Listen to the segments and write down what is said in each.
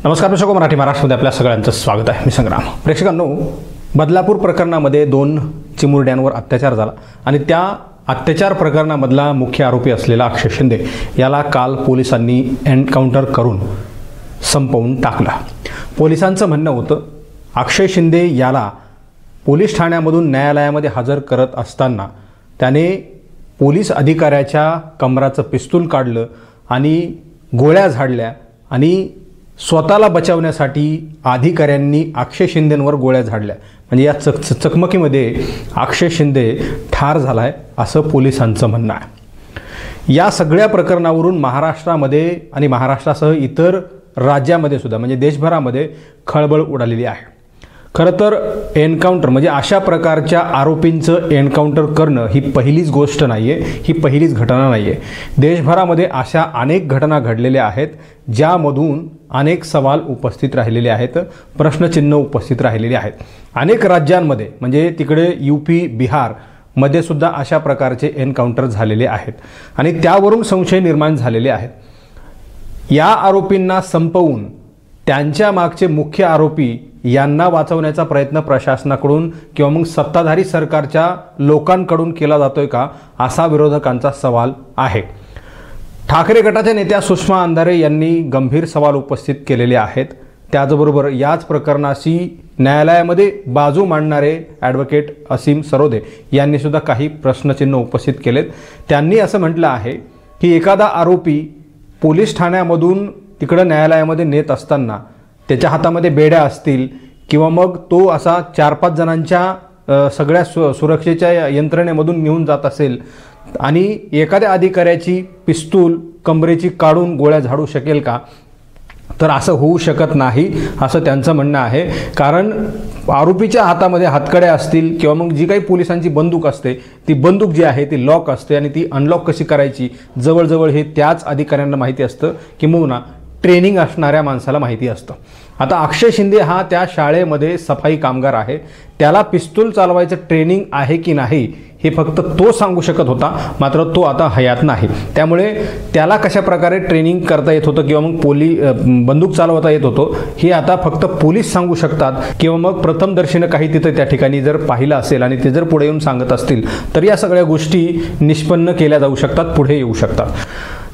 नमस्कार प्रेक्षको, मराठी महाराष्ट्रामध्ये आपल्या सगळ्यांचं स्वागत आहे. मी संग्राम. प्रेक्षकांनो, बदलापूर प्रकरणामध्ये 2 चिमुरड्यांवर अत्याचार झाला आणि त्या अत्याचार प्रकरणामधला मुख्य आरोपी असलेला अक्षय शिंदे याला काल पोलिसांनी एन्काउंटर करून संपवून टाकला. पोलिसांचं म्हणणं होतं अक्षय शिंदे याला पोलीस ठाण्यामधून न्यायालयामध्ये हजर करत असताना त्याने पोलीस अधिकाऱ्याच्या कमराचं पिस्तूल काढलं आणि गोळ्या झाडल्या आणि स्वतःला बचावण्यासाठी अधिकाऱ्यांनी अक्षय शिंदेंवर गोळ्या झाडल्या. म्हणजे या चकमकीमध्ये अक्षय शिंदे ठार झाला आहे असं पोलिसांचं म्हणणं आहे. या सगळ्या प्रकरणावरून महाराष्ट्रामध्ये आणि महाराष्ट्रासह इतर राज्यामध्ये सुद्धा म्हणजे देशभरामध्ये खळबळ उडालेली आहे. खरं तर एन्काउंटर म्हणजे अशा प्रकारच्या आरोपींचं एन्काउंटर करणं ही पहिलीच गोष्ट नाही आहे, ही पहिलीच घटना नाही आहे. देशभरामध्ये अशा अनेक घटना घडलेल्या आहेत ज्यामधून अनेक सवाल उपस्थित राहिलेले आहेत, प्रश्नचिन्ह उपस्थित राहिलेले आहेत. अनेक राज्यांमध्ये म्हणजे तिकडे UP, बिहारमध्ये सुद्धा अशा प्रकारचे एन्काउंटर झालेले आहेत आणि त्यावरून संशय निर्माण झालेले आहेत. या आरोपींना संपवून त्यांच्या मागचे मुख्य आरोपी यांना वाचवण्याचा प्रयत्न प्रशासनाकडून किंवा मग सत्ताधारी सरकारच्या लोकांकडून केला जातोय का, असा विरोधकांचा सवाल आहे. ठाकरे गटाच्या नेत्या सुषमा अंधारे यांनी गंभीर सवाल उपस्थित केलेले आहेत. त्याचबरोबर याच प्रकरणाशी न्यायालयामध्ये बाजू मांडणारे ॲडव्होकेट असीम सरोदे यांनी सुद्धा काही प्रश्नचिन्ह उपस्थित केलेत. त्यांनी असं म्हटलं आहे की एखादा आरोपी पोलीस ठाण्यामधून तिकडं न्यायालयामध्ये नेत असताना त्याच्या हातामध्ये बेड्या असतील किंवा मग तो असा 4-5 जणांच्या सगळ्या सुरक्षेच्या यंत्रणेमधून घेऊन जात असेल आणि एखाद्या अधिकाऱ्याची पिस्तूल कमरेची काढून गोळ्या झाडू शकेल का, तर असं होऊ शकत नाही असं त्यांचं म्हणणं आहे. कारण आरोपीच्या हातामध्ये हातकड्या असतील किंवा मग जी काही पोलिसांची बंदूक असते ती बंदूक जी आहे ती लॉक असते आणि ती अनलॉक कशी करायची जवळजवळ हे त्याच अधिकाऱ्यांना माहिती असतं किंवा ट्रेनिंग असणाऱ्या माणसाला माहिती असतं. आता अक्षय शिंदे हा त्या शाळेमध्ये सफाई कामगार आहे. त्याला पिस्तूल चालवायचं ट्रेनिंग आहे की नाही हे फक्त तो सांगू शकत होता, मात्र तो आता हयात नाही. त्यामुळे त्याला कशा प्रकारे ट्रेनिंग करता येत होतं किंवा मग बंदूक चालवता येत होतं हे आता फक्त पोलीस सांगू शकतात किंवा मग प्रथमदर्शीनं काही तिथं त्या ठिकाणी जर पाहिलं असेल आणि ते जर पुढे येऊन सांगत असतील तर या सगळ्या गोष्टी निष्पन्न केल्या जाऊ शकतात, पुढे येऊ शकतात.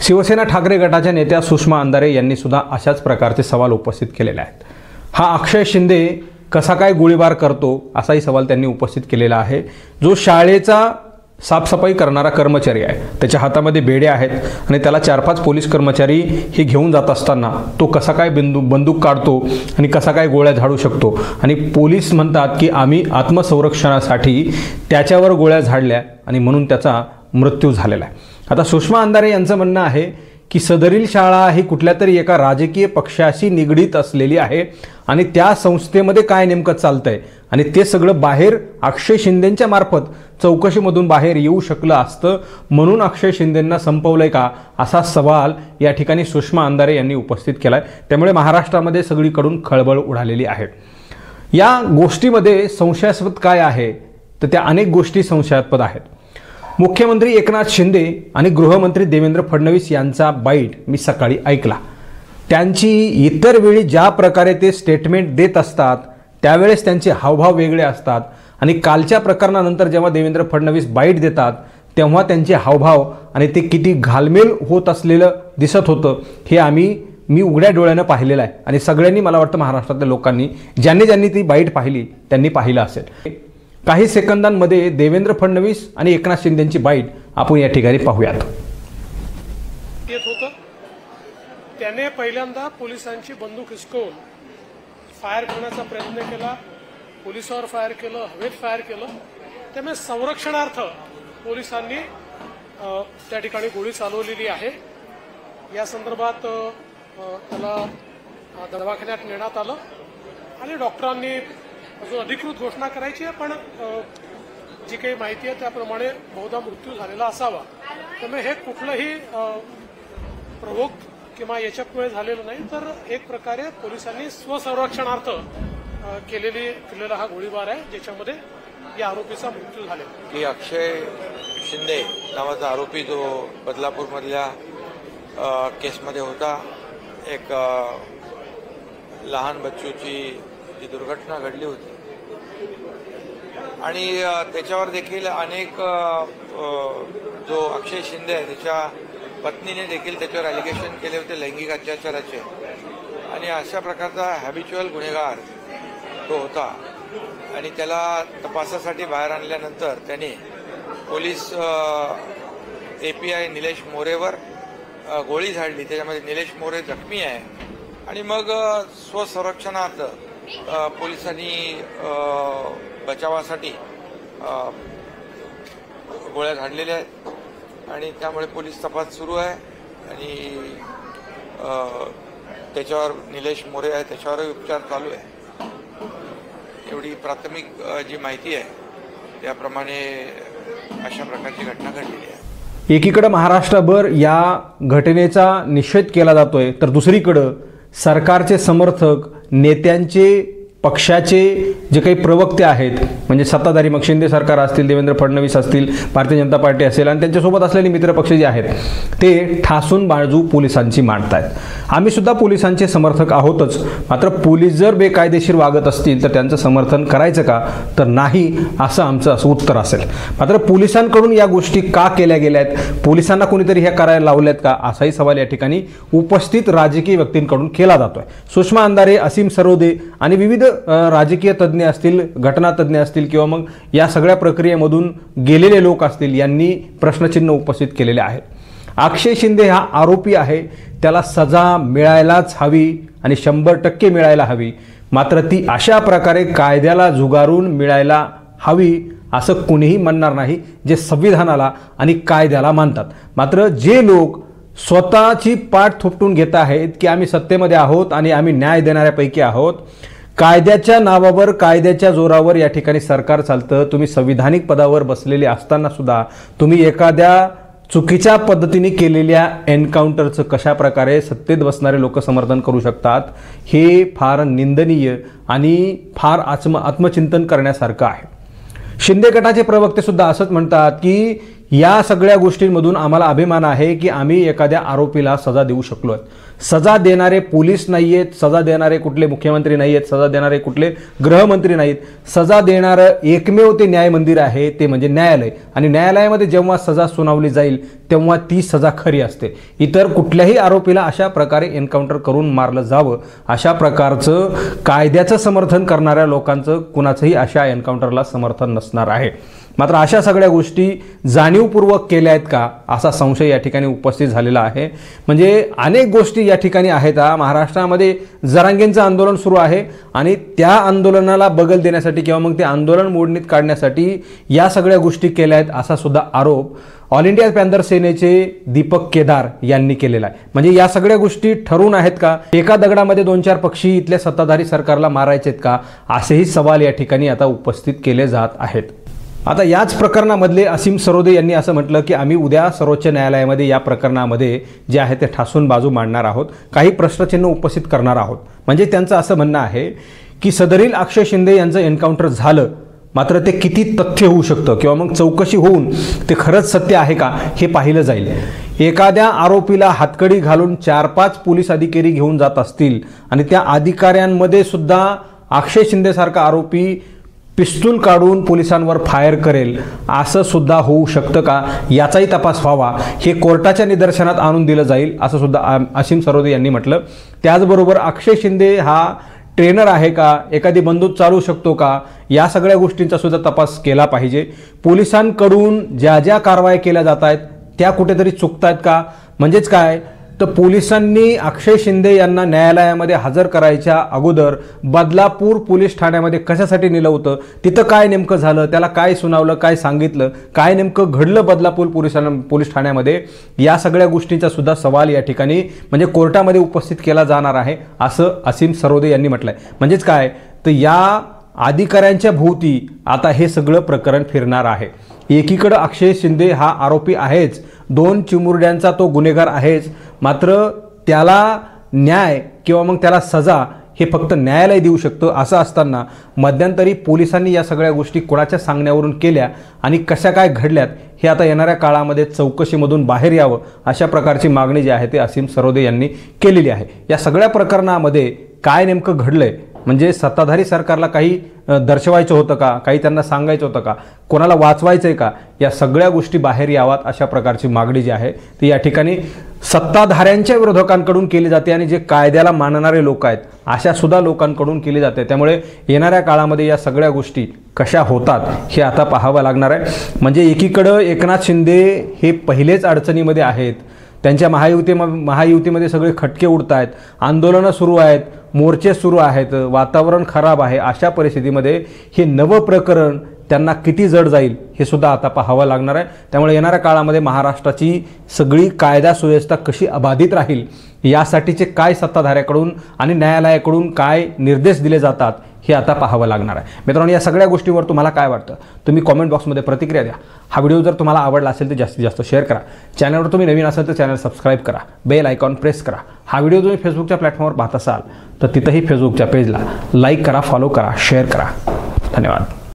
शिवसेना ठाकरे गटाच्या नेत्या सुषमा अंधारे यांनी सुद्धा अशाच प्रकारचे सवाल उपस्थित केलेले आहेत. हा अक्षय शिंदे कसा काय गोळीबार करतो असाही सवाल त्यांनी उपस्थित केलेला आहे. जो शाळेचा साफसफाई करणारा कर्मचारी आहे, त्याच्या हातामध्ये बेड्या आहेत आणि त्याला 4-5 पोलीस कर्मचारी हे घेऊन जात असताना तो कसा काय बंदूक काढतो आणि कसा काय गोळ्या झाडू शकतो. आणि पोलीस म्हणतात की आम्ही आत्मसंरक्षणासाठी त्याच्यावर गोळ्या झाडल्या आणि म्हणून त्याचा मृत्यू झालेला आहे. आता सुषमा अंधारे यांचं म्हणणं आहे की सदरील शाळा ही कुठल्या तरी एका राजकीय पक्षाशी निगडीत असलेली आहे आणि त्या संस्थेमध्ये काय नेमकं चालतंय आणि ते सगळं बाहेर अक्षय शिंदेंच्या मार्फत चौकशीमधून बाहेर येऊ शकलं असतं, म्हणून अक्षय शिंदेंना संपवलंय का असा सवाल या ठिकाणी सुषमा अंधारे यांनी उपस्थित केलाय. त्यामुळे महाराष्ट्रामध्ये सगळीकडून खळबळ उडालेली आहे. या गोष्टीमध्ये संशयास्पद काय आहे तर त्या अनेक गोष्टी संशयास्पद आहेत. मुख्यमंत्री एकनाथ शिंदे आणि गृहमंत्री देवेंद्र फडणवीस यांचा बाईट मी सकाळी ऐकला. त्यांची इतर वेळी ज्या प्रकारे ते स्टेटमेंट देत असतात त्यावेळेस त्यांचे हावभाव वेगळे असतात आणि कालच्या प्रकरणानंतर जेव्हा देवेंद्र फडणवीस बाईट देतात तेव्हा त्यांचे हावभाव आणि ते किती घालमेल होत असलेलं दिसत होतं हे मी उघड्या डोळ्यानं पाहिलेलं आहे. आणि सगळ्यांनी, मला वाटतं महाराष्ट्रातल्या लोकांनी ज्यांनी ती बाईट पाहिली त्यांनी पाहिलं असेल. काही सेकंदांमध्ये देवेंद्र फडणवीस आणि एकनाथ शिंदेंची बाईट आपण या ठिकाणी पाहूयात. येत होतं त्याने पहिल्यांदा पोलिसांची बंदूक हिसकवून फायर करण्याचा प्रयत्न केला, पोलिसावर फायर केलं, हवेत फायर केलं. त्यामुळे संरक्षणार्थ पोलिसांनी त्या ठिकाणी गोळी चालवलेली आहे. या संदर्भात त्याला दवाखान्यात नेण्यात आलं आणि डॉक्टरांनी अजून अधिकृत घोषणा करायची आहे, पण जी काही माहिती आहे त्याप्रमाणे बहुधा मृत्यू झालेला असावा. त्यामुळे हे कुठलंही प्रवोक किंवा याच्यामुळे झालेलं नाही, तर एक प्रकारे पोलिसांनी स्वसंरक्षणार्थ केलेला हा गोळीबार आहे ज्याच्यामध्ये या आरोपीचा मृत्यू झालेला. की अक्षय शिंदे नावाचा आरोपी जो बदलापूरमधल्या केसमध्ये होता, एक लहान बच्चूची जी दुर्घटना घडली होती आणि त्याच्यावर देखील अनेक जो अक्षय शिंदे आहे त्याच्या पत्नीने देखील त्याच्यावर ॲलिगेशन केले होते लैंगिक अत्याचाराचे आणि अशा प्रकारचा हॅबिच्युअल गुन्हेगार तो होता आणि त्याला तपासासाठी बाहेर आणल्यानंतर त्याने पोलीस API निलेश मोरेवर गोळी झाडली. त्याच्यामध्ये निलेश मोरे जखमी आहे आणि मग स्वसंरक्षणार्थ पोलिसांनी बचावासाठी गोळ्या झाडलेल्या आहेत आणि त्यामुळे पोलीस तपास सुरू आहे आणि त्याच्यावर निलेश मोरे आहे त्याच्यावरही उपचार चालू आहे. एवढी प्राथमिक जी माहिती आहे त्याप्रमाणे अशा प्रकारची घटना घडलेली आहे. एकीकडे महाराष्ट्रभर या घटनेचा निषेध केला जातोय तर दुसरीकडे सरकारचे समर्थक नेत्यांचे पक्षाचे जे काही प्रवक्ते आहेत म्हणजे सत्ताधारी मग शिंदे सरकार असतील देवेंद्र फडणवीस असतील भारतीय जनता पार्टी असेल आणि त्यांच्यासोबत असलेले मित्रपक्ष जे आहेत ते ठासून बाजू पोलिसांची मांडतायत. आम्ही सुद्धा पोलिसांचे समर्थक आहोतच मात्र पोलीस जर बेकायदेशीर वागत असतील तर त्यांचं समर्थन करायचं का तर नाही असं आमचं असं उत्तर असेल. मात्र पोलिसांकडून या गोष्टी का केल्या गेल्या आहेत पोलिसांना कोणीतरी ह्या करायला लावल्यात का असाही सवाल या ठिकाणी उपस्थित राजकीय व्यक्तींकडून केला जातोय. सुषमा अंधारे असीम सरोदे आणि विविध राजकीय तज्ज्ञ असतील घटना तज्ज्ञ असतील किंवा मग या सगळ्या प्रक्रियेमधून गेलेले लोक असतील यांनी प्रश्नचिन्ह उपस्थित केलेले आहेत. अक्षय शिंदे हा आरोपी आहे त्याला सजा मिळायलाच हवी आणि 100% मिळायला हवी मात्र ती अशा प्रकारे कायद्याला झुगारून मिळायला हवी असं कुणीही म्हणणार नाही जे संविधानाला आणि कायद्याला मानतात. मात्र जे लोक स्वतःची पाठ थोपटून घेत आहेत की आम्ही सत्तेमध्ये आहोत आणि आम्ही न्याय देणाऱ्यापैकी आहोत कायद्याच्या नावावर कायद्याच्या जोरावर या ठिकाणी सरकार चालतं. तुम्ही संविधानिक पदावर बसलेले असताना सुद्धा तुम्ही एखाद्या चुकीच्या पद्धतीने केलेल्या एन्काउंटरचं कशा प्रकारे सत्तेत बसणारे लोक समर्थन करू शकतात हे फार निंदनीय आणि फार आत्मचिंतन करण्यासारखं आहे. शिंदे गटाचे प्रवक्ते सुद्धा असंच म्हणतात की या सगळ्या गोष्टींमधून आम्हाला अभिमान आहे की आम्ही एखाद्या आरोपीला सजा देऊ शकलो. सजा देणारे पोलीस नाही आहेत सजा देणारे कुठले मुख्यमंत्री नाही आहेत सजा देणारे कुठले गृहमंत्री नाहीत. सजा देणारं एकमेव ते न्याय मंदिर आहे ते म्हणजे न्यायालय आणि न्यायालयामध्ये जेव्हा सजा सुनावली जाईल तेव्हा ती सजा खरी असते. इतर कुठल्याही आरोपीला अशा प्रकारे एन्काउंटर करून मारलं जावं अशा प्रकारचं कायद्याचं समर्थन करणाऱ्या लोकांचं कुणाचंही अशा एन्काउंटरला समर्थन नसणार आहे. मात्र अशा सगळ्या गोष्टी जाणीवपूर्वक केल्या आहेत का असा संशय या ठिकाणी उपस्थित झालेला आहे. म्हणजे अनेक गोष्टी या ठिकाणी आहेत. महाराष्ट्रामध्ये जरांगेंचं आंदोलन सुरू आहे आणि त्या आंदोलनाला बगल देण्यासाठी किंवा मग ते आंदोलन मोडणीत काढण्यासाठी या सगळ्या गोष्टी केल्या आहेत असा सुद्धा आरोप ऑल इंडिया पॅंथर सेनेचे दीपक केदार यांनी केलेला आहे. म्हणजे या सगळ्या गोष्टी ठरून आहेत का एका दगडामध्ये 2-4 पक्षी इथल्या सत्ताधारी सरकारला मारायचे आहेत का असेही सवाल या ठिकाणी आता उपस्थित केले जात आहेत. आता याच प्रकरणामधले असीम सरोदे यांनी असं म्हटलं की आम्ही उद्या सर्वोच्च न्यायालयामध्ये या प्रकरणामध्ये जे आहे ते ठासून बाजू मांडणार आहोत काही प्रश्नचिन्ह उपस्थित करणार आहोत. म्हणजे त्यांचं असं म्हणणं आहे की सदरील अक्षय शिंदे यांचं एन्काउंटर झालं मात्र ते किती तथ्य होऊ शकतं किंवा मग चौकशी होऊन ते खरंच सत्य आहे का हे पाहिलं जाईल. एखाद्या आरोपीला हातकडी घालून 4-5 पोलीस अधिकारी घेऊन जात असतील आणि त्या अधिकाऱ्यांमध्ये सुद्धा अक्षय शिंदेसारखा आरोपी पिस्तूल काढून पोलिसांवर फायर करेल असं सुद्धा होऊ शकतं का याचाही तपास व्हावा हे कोर्टाच्या निदर्शनात आणून दिलं जाईल असं सुद्धा असीम सरोदे यांनी म्हटलं. त्याचबरोबर अक्षय शिंदे हा ट्रेनर आहे का एखादी बंदूक चालवू शकतो का या सगळ्या गोष्टींचा सुद्धा तपास केला पाहिजे. पोलिसांकडून ज्या ज्या कारवाया केल्या जात आहेत त्या कुठेतरी चुकतायत का म्हणजेच काय तर पोलिसांनी अक्षय शिंदे यांना न्यायालयामध्ये हजर करायच्या अगोदर बदलापूर पोलीस ठाण्यामध्ये कशासाठी नेलं होतं तिथं काय नेमकं झालं त्याला काय सुनावलं काय सांगितलं काय नेमकं घडलं बदलापूर पोलीस ठाण्यामध्ये या सगळ्या गोष्टींचा सुद्धा सवाल या ठिकाणी म्हणजे कोर्टामध्ये उपस्थित केला जाणार आहे असं असीम सरोदे यांनी म्हटलंय. म्हणजेच काय तर या अधिकाऱ्यांच्या भोवती आता हे सगळं प्रकरण फिरणार आहे. एकीकडे अक्षय शिंदे हा आरोपी आहेच 2 चिमुरड्यांचा तो गुन्हेगार आहेच मात्र त्याला न्याय किंवा मग त्याला सजा हे फक्त न्यायालय देऊ शकतं. असं असताना मध्यंतरी पोलिसांनी या सगळ्या गोष्टी कोणाच्या सांगण्यावरून केल्या आणि कशा काय घडल्यात हे आता येणाऱ्या काळामध्ये चौकशीमधून बाहेर यावं अशा प्रकारची मागणी जी आहे ते असीम सरोदे यांनी केलेली आहे. या सगळ्या प्रकरणामध्ये काय नेमकं घडलंय, म्हणजे सत्ताधारी सरकारला काही दर्शवायचं होतं का, काही त्यांना सांगायचं होतं का, कोणाला वाचवायचं आहे का, या सगळ्या गोष्टी बाहेर याव्यात अशा प्रकारची मागणी जी आहे ती या ठिकाणी सत्ताधाऱ्यांच्या विरोधकांकडून केली जाते आणि जे कायद्याला मानणारे लोक आहेत अशा सुद्धा लोकांकडून केली जाते। त्यामुळे येणाऱ्या काळामध्ये या सगळ्या गोष्टी कशा होतात हे आता पाहावं लागणार आहे। म्हणजे एकीकडं एकनाथ शिंदे हे पहिलेच अडचणीमध्ये आहेत, त्यांच्या महायुतीमध्ये सगळे खटके उडत आहेत, आंदोलनं सुरू आहेत, मोर्चे सुरू आहेत, वातावरण खराब आहे। अशा परिस्थितीमध्ये हे नवं प्रकरण त्यांना किती जड जाईल हे सुद्धा आता पाहावं लागणार आहे। त्यामुळे येणाऱ्या काळामध्ये महाराष्ट्राची सगळी कायदा सुव्यवस्था कशी अबाधित राहील यासाठीचे काय सत्ताधाऱ्याकडून आणि न्यायालयाकडून काय निर्देश दिले जातात हे आता पाहावं लागणार आहे। मित्रांनो, या सगळ्या गोष्टींवर तुम्हाला काय वाटतं तुम्ही कॉमेंट बॉक्समध्ये प्रतिक्रिया द्या। हा व्हिडिओ जर तुम्हाला आवडला असेल तर जास्तीत जास्त शेअर करा। चॅनलवर तुम्ही नवीन असाल तर चॅनल सबस्क्राईब करा, बेल आयकॉन प्रेस करा। हा व्हिडिओ तुम्ही फेसबुकच्या प्लॅटफॉर्मवर पाहत असाल तर तिथंही फेसबुकच्या पेजला लाईक करा, फॉलो करा, शेअर करा। धन्यवाद।